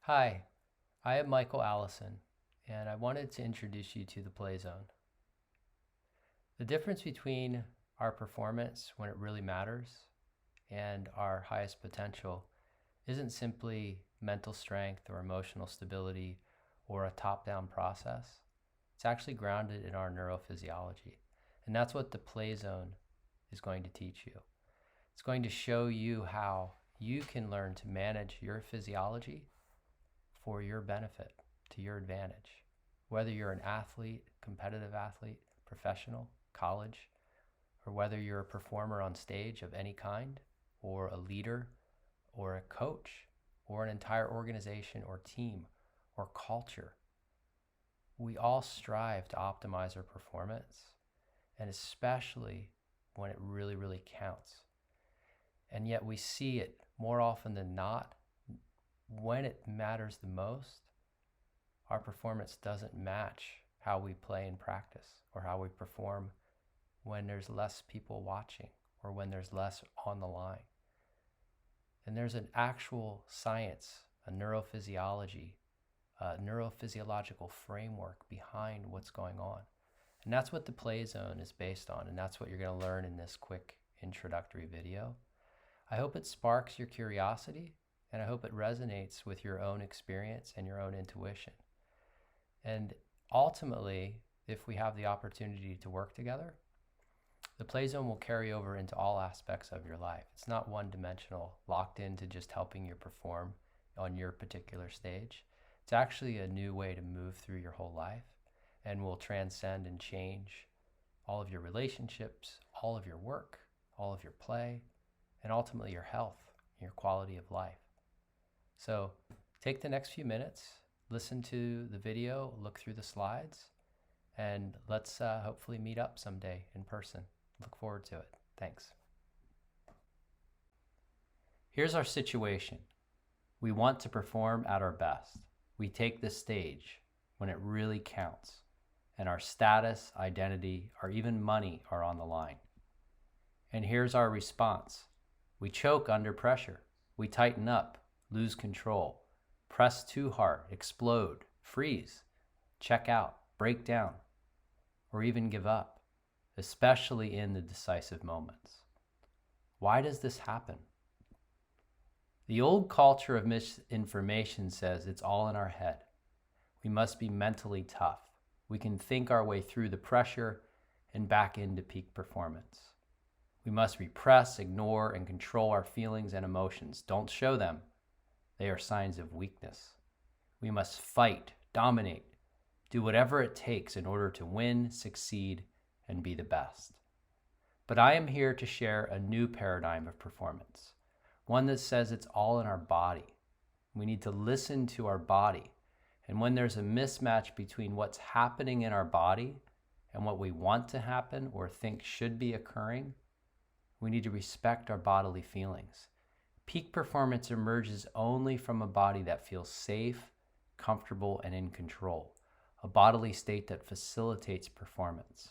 Hi, I am Michael Allison, and I wanted to introduce you to the play zone. The difference between our performance when it really matters and our highest potential isn't simply mental strength or emotional stability or a top-down process. It's actually grounded in our neurophysiology. And that's what the play zone is going to teach you. It's going to show you how you can learn to manage your physiology for your benefit, to your advantage. Whether you're an athlete, competitive athlete, professional, college, or whether you're a performer on stage of any kind, or a leader, or a coach, or an entire organization or team or culture, we all strive to optimize our performance, and especially when it really, really counts. And yet we see it more often than not. When it matters the most, our performance doesn't match how we play in practice or how we perform when there's less people watching or when there's less on the line. And there's an actual science, a neurophysiology, a neurophysiological framework behind what's going on. And that's what the play zone is based on, and that's what you're going to learn in this quick introductory video. I hope it sparks your curiosity, and I hope it resonates with your own experience and your own intuition. And ultimately, if we have the opportunity to work together, the play zone will carry over into all aspects of your life. It's not one-dimensional, locked into just helping you perform on your particular stage. It's actually a new way to move through your whole life and will transcend and change all of your relationships, all of your work, all of your play, and ultimately your health, your quality of life. So take the next few minutes, listen to the video, look through the slides, and let's hopefully meet up someday in person. Look forward to it. Thanks. Here's our situation. We want to perform at our best. We take the stage when it really counts, and our status, identity, or even money are on the line. And here's our response. We choke under pressure. We tighten up, lose control, press too hard, explode, freeze, check out, break down, or even give up, especially in the decisive moments. Why does this happen? The old culture of misinformation says it's all in our head. We must be mentally tough. We can think our way through the pressure and back into peak performance. We must repress, ignore, and control our feelings and emotions. Don't show them. They are signs of weakness. We must fight, dominate, do whatever it takes in order to win, succeed, and be the best. But I am here to share a new paradigm of performance, one that says it's all in our body. We need to listen to our body. And when there's a mismatch between what's happening in our body and what we want to happen or think should be occurring, we need to respect our bodily feelings. Peak performance emerges only from a body that feels safe, comfortable, and in control, a bodily state that facilitates performance.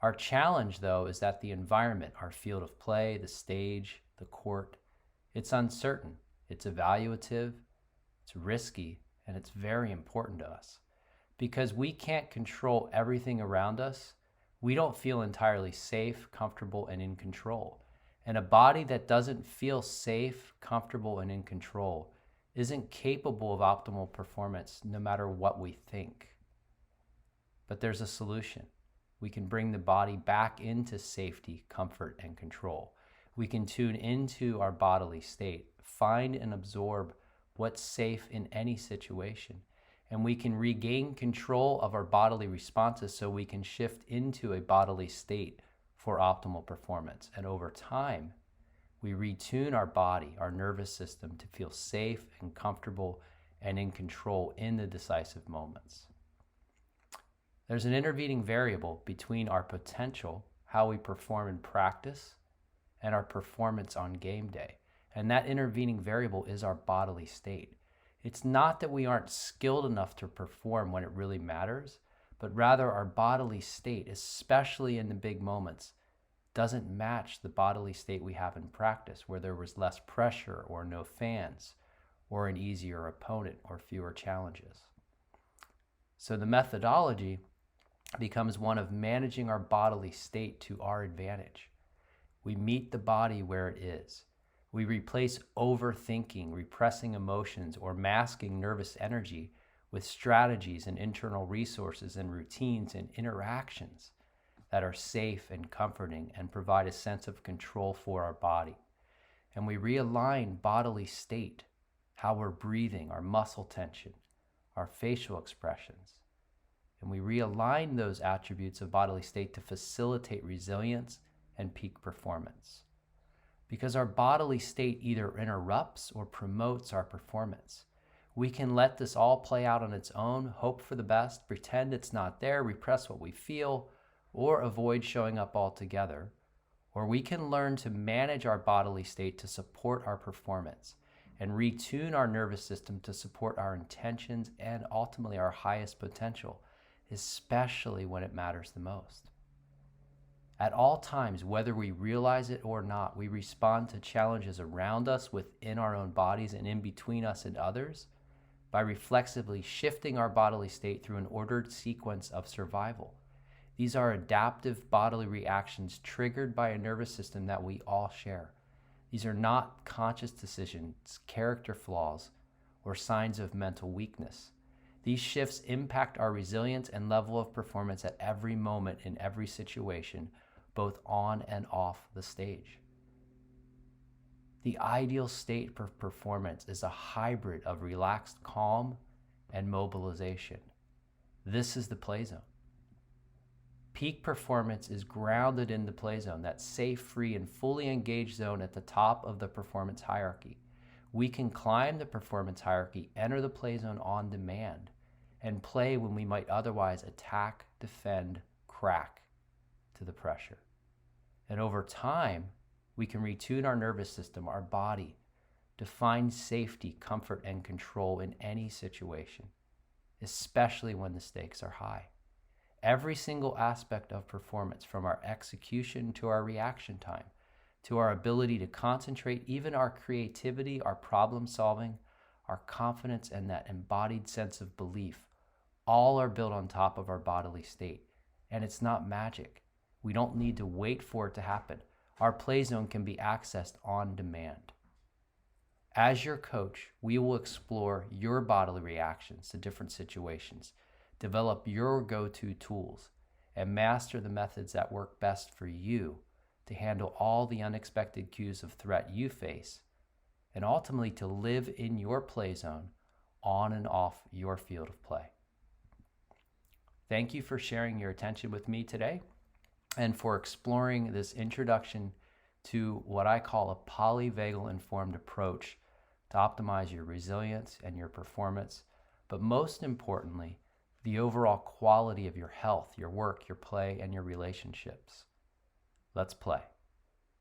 Our challenge, though, is that the environment, our field of play, the stage, the court, it's uncertain, it's evaluative, it's risky, and it's very important to us. Because we can't control everything around us, we don't feel entirely safe, comfortable, and in control. And a body that doesn't feel safe, comfortable, and in control isn't capable of optimal performance no matter what we think. But there's a solution. We can bring the body back into safety, comfort, and control. We can tune into our bodily state, find and absorb what's safe in any situation. And we can regain control of our bodily responses so we can shift into a bodily state for optimal performance. And over time, we retune our body, our nervous system, to feel safe and comfortable and in control in the decisive moments. There's an intervening variable between our potential, how we perform in practice, and our performance on game day. And that intervening variable is our bodily state. It's not that we aren't skilled enough to perform when it really matters, but rather our bodily state, especially in the big moments, doesn't match the bodily state we have in practice, where there was less pressure or no fans, or an easier opponent or fewer challenges. So the methodology becomes one of managing our bodily state to our advantage. We meet the body where it is. We replace overthinking, repressing emotions, or masking nervous energy with strategies and internal resources and routines and interactions that are safe and comforting and provide a sense of control for our body. And we realign bodily state, how we're breathing, our muscle tension, our facial expressions. And we realign those attributes of bodily state to facilitate resilience and peak performance. Because our bodily state either interrupts or promotes our performance. We can let this all play out on its own, hope for the best, pretend it's not there, repress what we feel, or avoid showing up altogether. Or we can learn to manage our bodily state to support our performance and retune our nervous system to support our intentions and ultimately our highest potential, especially when it matters the most. At all times, whether we realize it or not, we respond to challenges around us, within our own bodies, and in between us and others by reflexively shifting our bodily state through an ordered sequence of survival. These are adaptive bodily reactions triggered by a nervous system that we all share. These are not conscious decisions, character flaws, or signs of mental weakness. These shifts impact our resilience and level of performance at every moment in every situation, both on and off the stage. The ideal state for performance is a hybrid of relaxed calm and mobilization. This is the play zone. Peak performance is grounded in the play zone, that safe, free, and fully engaged zone at the top of the performance hierarchy. We can climb the performance hierarchy, enter the play zone on demand, and play when we might otherwise attack, defend, crack to the pressure. And over time, we can retune our nervous system, our body, to find safety, comfort, and control in any situation, especially when the stakes are high. Every single aspect of performance, from our execution to our reaction time, to our ability to concentrate, even our creativity, our problem solving, our confidence, and that embodied sense of belief, all are built on top of our bodily state. And it's not magic. We don't need to wait for it to happen. Our play zone can be accessed on demand. As your coach, we will explore your bodily reactions to different situations, develop your go-to tools, and master the methods that work best for you to handle all the unexpected cues of threat you face, and ultimately to live in your play zone on and off your field of play. Thank you for sharing your attention with me today and for exploring this introduction to what I call a polyvagal informed approach to optimize your resilience and your performance, but most importantly, the overall quality of your health, your work, your play, and your relationships. Let's play.